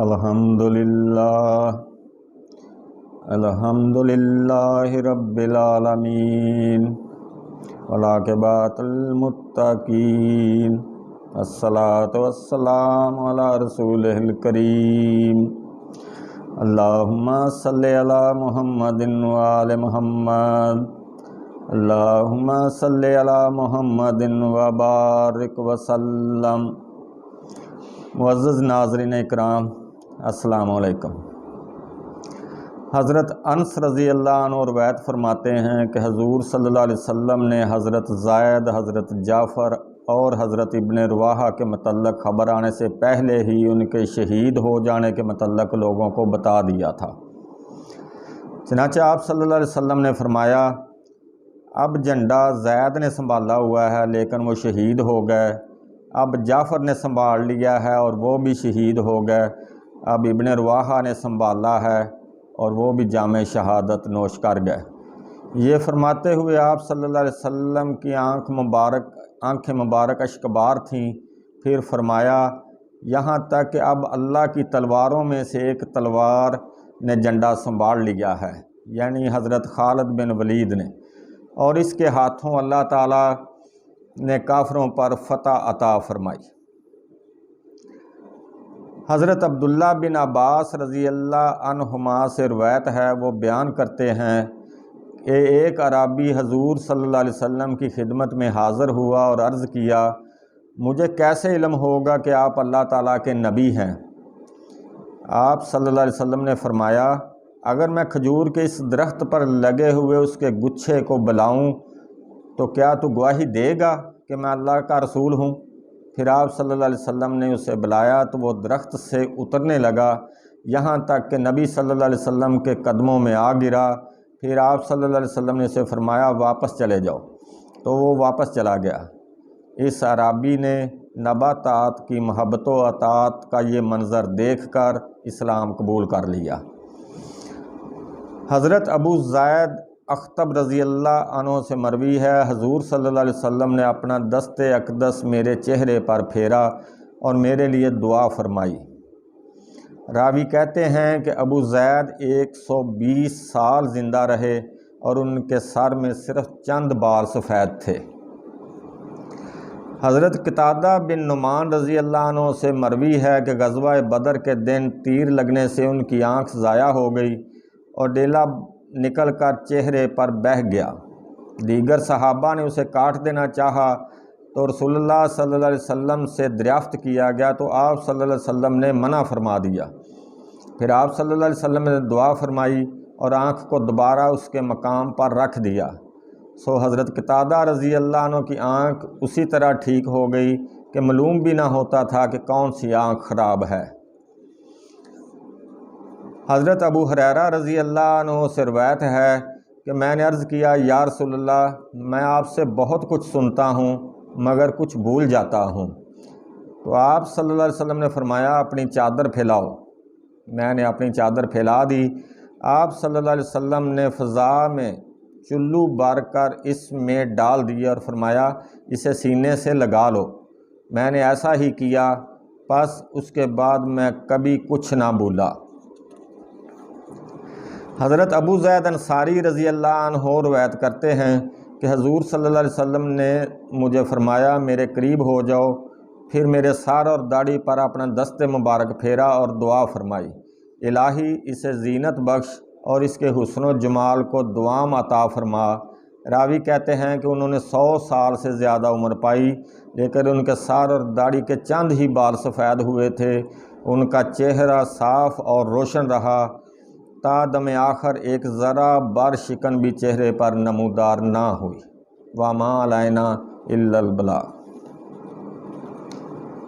الحمدللہ رب العالمین والعاقبۃ للمتقین الصلاۃ والسلام علی رسولہ الکریم اللہم صلی علی محمد وآل محمد اللہم صلی علی محمد وبارک وسلم۔ معزز ناظرین اکرام، السلام علیکم۔ حضرت انس رضی اللہ عنہ روایت فرماتے ہیں کہ حضور صلی اللہ علیہ وسلم نے حضرت زید، حضرت جعفر اور حضرت ابن رواحہ کے متعلق خبر آنے سے پہلے ہی ان کے شہید ہو جانے کے متعلق لوگوں کو بتا دیا تھا۔ چنانچہ آپ صلی اللہ علیہ وسلم نے فرمایا، اب جھنڈا زید نے سنبھالا ہوا ہے لیکن وہ شہید ہو گئے، اب جعفر نے سنبھال لیا ہے اور وہ بھی شہید ہو گئے، اب ابن رواحہ نے سنبھالا ہے اور وہ بھی جام شہادت نوش کر گئے۔ یہ فرماتے ہوئے آپ صلی اللہ علیہ وسلم کی آنکھیں مبارک اشکبار تھیں۔ پھر فرمایا، یہاں تک کہ اب اللہ کی تلواروں میں سے ایک تلوار نے جھنڈا سنبھال لیا ہے، یعنی حضرت خالد بن ولید نے، اور اس کے ہاتھوں اللہ تعالیٰ نے کافروں پر فتح عطا فرمائی۔ حضرت عبداللہ بن عباس رضی اللہ عنہما سے روایت ہے، وہ بیان کرتے ہیں کہ ایک اعرابی حضور صلی اللہ علیہ وسلم کی خدمت میں حاضر ہوا اور عرض کیا، مجھے کیسے علم ہوگا کہ آپ اللہ تعالیٰ کے نبی ہیں؟ آپ صلی اللہ علیہ وسلم نے فرمایا، اگر میں کھجور کے اس درخت پر لگے ہوئے اس کے گچھے کو بلاؤں تو کیا تو گواہی دے گا کہ میں اللہ کا رسول ہوں؟ پھر آپ صلی اللہ علیہ وسلم نے اسے بلایا تو وہ درخت سے اترنے لگا، یہاں تک کہ نبی صلی اللہ علیہ وسلم کے قدموں میں آ گرا۔ پھر آپ صلی اللہ علیہ وسلم نے اسے فرمایا، واپس چلے جاؤ، تو وہ واپس چلا گیا۔ اس اعرابی نے نباتات کی محبت و اطاعت کا یہ منظر دیکھ کر اسلام قبول کر لیا۔ حضرت ابو زید اخطب رضی اللہ عنہ سے مروی ہے، حضور صلی اللہ علیہ وسلم نے اپنا دست اقدس میرے چہرے پر پھیرا اور میرے لیے دعا فرمائی۔ راوی کہتے ہیں کہ ابو زید 120 سال زندہ رہے اور ان کے سر میں صرف چند بال سفید تھے۔ حضرت قتادہ بن نعمان رضی اللہ عنہ سے مروی ہے کہ غزوہ بدر کے دن تیر لگنے سے ان کی آنکھ ضائع ہو گئی اور ڈیلا نکل کر چہرے پر بہہ گیا۔ دیگر صحابہ نے اسے کاٹ دینا چاہا تو رسول اللہ صلی اللہ علیہ وسلم سے دریافت کیا گیا تو آپ صلی اللہ علیہ وسلم نے منع فرما دیا۔ پھر آپ صلی اللہ علیہ وسلم نے دعا فرمائی اور آنکھ کو دوبارہ اس کے مقام پر رکھ دیا۔ سو حضرت قتادہ رضی اللہ عنہ کی آنکھ اسی طرح ٹھیک ہو گئی کہ معلوم بھی نہ ہوتا تھا کہ کون سی آنکھ خراب ہے۔ حضرت ابو ہریرہ رضی اللہ عنہ سے روایت ہے کہ میں نے عرض کیا، یا رسول اللہ، میں آپ سے بہت کچھ سنتا ہوں مگر کچھ بھول جاتا ہوں۔ تو آپ صلی اللہ علیہ وسلم نے فرمایا، اپنی چادر پھیلاؤ۔ میں نے اپنی چادر پھیلا دی۔ آپ صلی اللہ علیہ وسلم نے فضا میں چلو بھر کر اس میں ڈال دیے اور فرمایا، اسے سینے سے لگا لو۔ میں نے ایسا ہی کیا، پس اس کے بعد میں کبھی کچھ نہ بھولا۔ حضرت ابو زید انصاری رضی اللہ عنہ روایت کرتے ہیں کہ حضور صلی اللہ علیہ وسلم نے مجھے فرمایا، میرے قریب ہو جاؤ۔ پھر میرے سر اور داڑھی پر اپنا دست مبارک پھیرا اور دعا فرمائی، الہی اسے زینت بخش اور اس کے حسن و جمال کو دوام عطا فرما۔ راوی کہتے ہیں کہ انہوں نے 100 سال سے زیادہ عمر پائی، لیکن ان کے سر اور داڑھی کے چند ہی بال سفید ہوئے تھے۔ ان کا چہرہ صاف اور روشن رہا تا دم آخر، ایک ذرا بر شکن بھی چہرے پر نمودار نہ ہوئی۔ وما علینا الا البلاغ۔